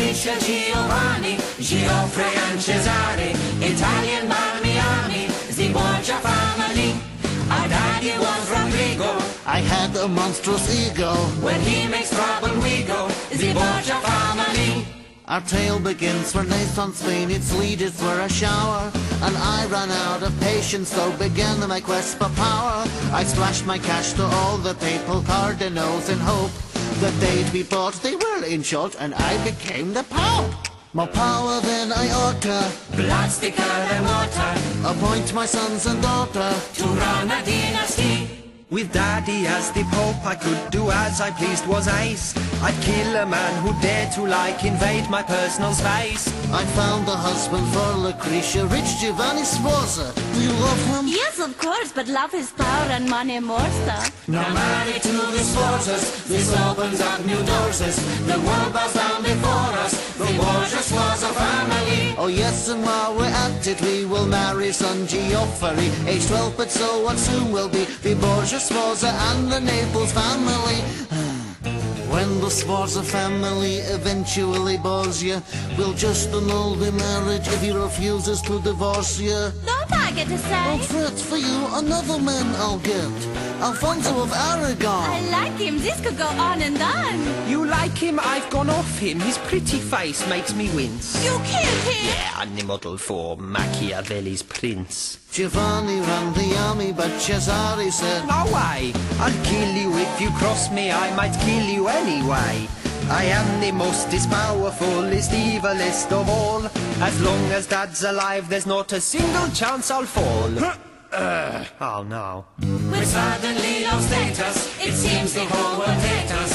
Lucretia, Giovanni, Geoffrey and Cesare, Italian Marmiani, the Borgia family. Our daddy was Rodrigo. I had a monstrous ego. When he makes trouble we go, the Borgia family. Our tale begins where Nathan Spain, its leaders were a shower, and I ran out of patience, so began my quest for power. I splashed my cash to all the papal cardinals in hope that they'd be bought. They were in short, and I became the Pope. More power than iota, Blood thicker than water, appoint my sons and daughter to run a dynasty. With Daddy as the Pope, I could do as I pleased, was ace. I'd kill a man who dared to invade my personal space. I found a husband for Lucretia, rich Giovanni Sforza. Do you love him? Yes, of course, but love is power and money more, sir. Now married to this fortress, this opens up new doors. The world bows down before us, the Borgias was a family. Oh yes, and while we're at it, we will marry son Geoffrey, age 12, but so what soon will be the Borgia, Sforza and the Naples family. When the Sforza family eventually bores you, we'll just annul the marriage if he refuses to divorce you. Don't I get to say? Don't fret, for you another man I'll get, Alfonso of Aragon. I like him. This could go on and on. You like him, I've gone off him. His pretty face makes me wince. You killed him. Yeah, I'm the model for Machiavelli's prince. Giovanni ran the army, but Cesare said, No way, I'll kill you if you cross me, I might kill you anyway. I am the mostest powerfulest, evilest of all. As long as Dad's alive, there's not a single chance I'll fall. Oh no. With suddenly low status, it seems the whole world hates us.